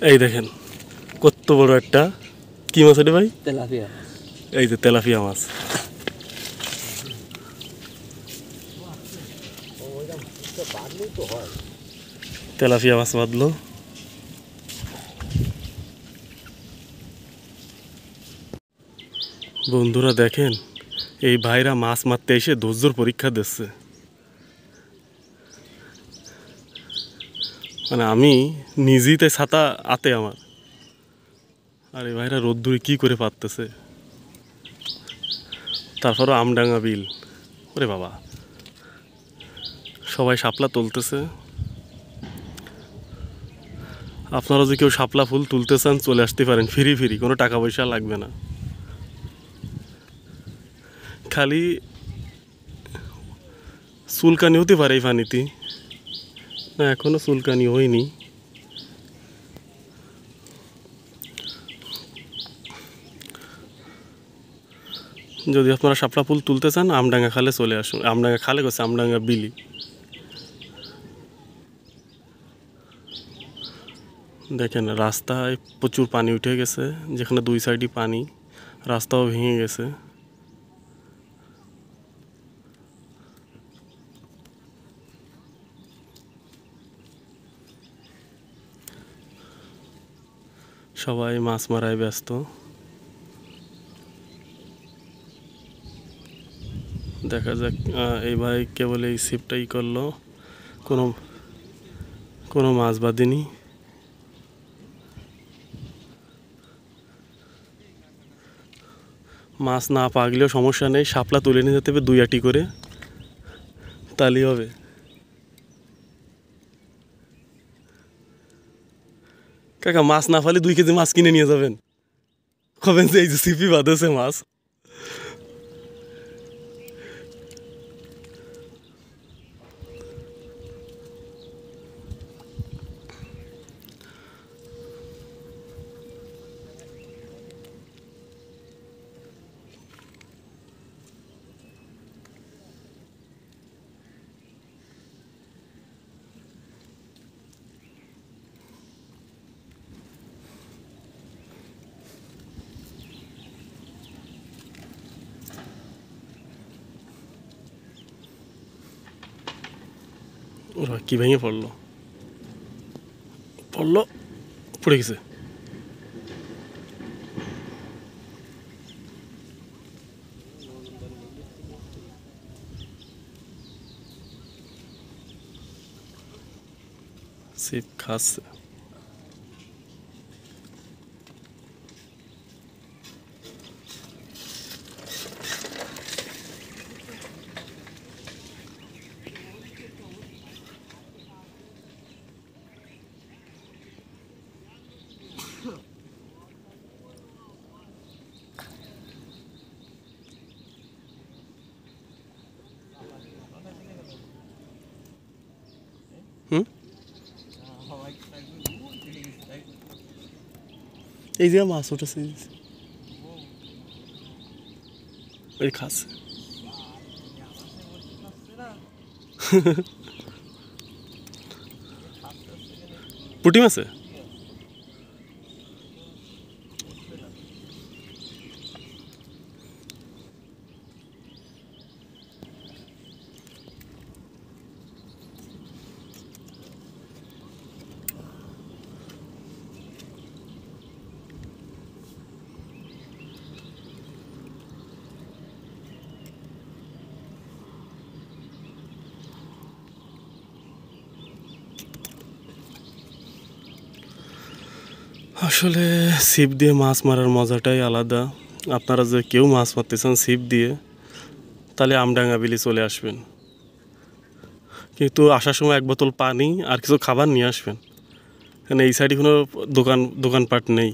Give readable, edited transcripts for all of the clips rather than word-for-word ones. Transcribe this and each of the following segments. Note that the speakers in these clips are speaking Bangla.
এই দেখেন কত বড় একটা কি মাছ এটা ভাই? তেলাপিয়া। এই যে তেলাপিয়া মাছ। তেলাপিয়া মাছ বাঁধলো। বন্ধুরা দেখেন এই ভাইরা মাছ মারতে এসে ধৈর্যর পরীক্ষা দিচ্ছে। মানে আমি নিজেই তাই ছাতা আতে আমার, আর এই ভাইরা রোদ্দুরে কি করে পারতেছে। তারপরও আমডাঙ্গা বিল, ওরে বাবা, সবাই শাপলা তুলতেছে। আপনারা যদি কেউ শাপলা ফুল তুলতে চান চলে আসতে পারেন, ফ্রি ফ্রি, কোনো টাকা পয়সা লাগবে না। খালি চুলকানি হতে পারে এই পানিতে, না এখনো চুলকানি হয়নি। যদি আপনারা শাপলা ফুল তুলতে চান আমডাঙ্গা খালে চলে আসুন। আমডাঙ্গা খালে গেছে, আমডাঙ্গা বিলি। দেখেন রাস্তায় প্রচুর পানি উঠে গেছে, যেখানে দুই সাইডই পানি, রাস্তাও ভেঙে গেছে। সবাই মাছ মারায় ব্যস্ত। দেখা যাক এই ভাই কেবল এই ছিপটাই করলো, কোনো কোনো মাছ বাঁধেনি। মাছ না পাগলেও সমস্যা নেই, শাপলা তুলে নিয়ে যেতে হবে 2 আটি করে, তাহলেই হবে। কাকা মাছ না পালে 2 কেজি মাছ কিনে নিয়ে যাবেন, কবেন যে এই যে ছিপি বাঁধেছে মাছ। ওরা কি ভেঙে পড়লো, পড়লো, পড়ে গেছে। ছিপ খাচ্ছে। হুম, এই যে মাছ উঠেছে, ওই খাচ্ছে। পুঁটি মাছে আসলে ছিপ দিয়ে মাছ মারার মজাটাই আলাদা। আপনারা যে কেউ মাছ মারতে চান ছিপ দিয়ে, তাহলে আমডাঙ্গা বিলি চলে আসবেন, কিন্তু আসার সময় 1 বোতল পানি আর কিছু খাবার নিয়ে আসবেন, কারণ এই সাইডে কোনো দোকানপাট নেই।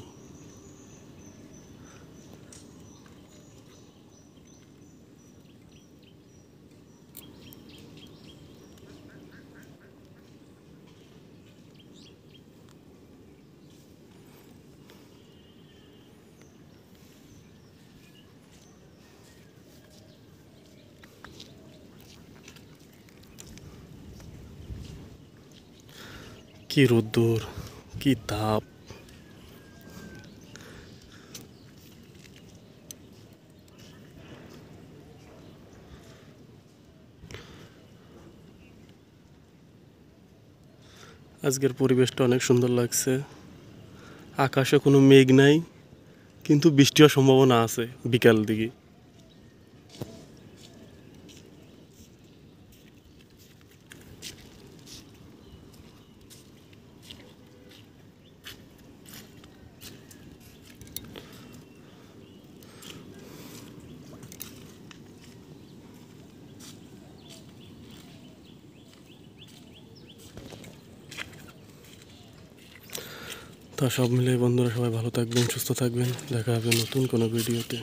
কি রোদ্দুর, কি তাপ। আজকের পরিবেশটা অনেক সুন্দর লাগছে। আকাশে কোনো মেঘ নাই, কিন্তু বৃষ্টি হওয়ার সম্ভাবনা আছে বিকাল দিকে। তা সব মিলিয়ে বন্ধুরা সবাই ভালো থাকবেন, সুস্থ থাকবেন। দেখা হবে নতুন কোনো ভিডিওতে।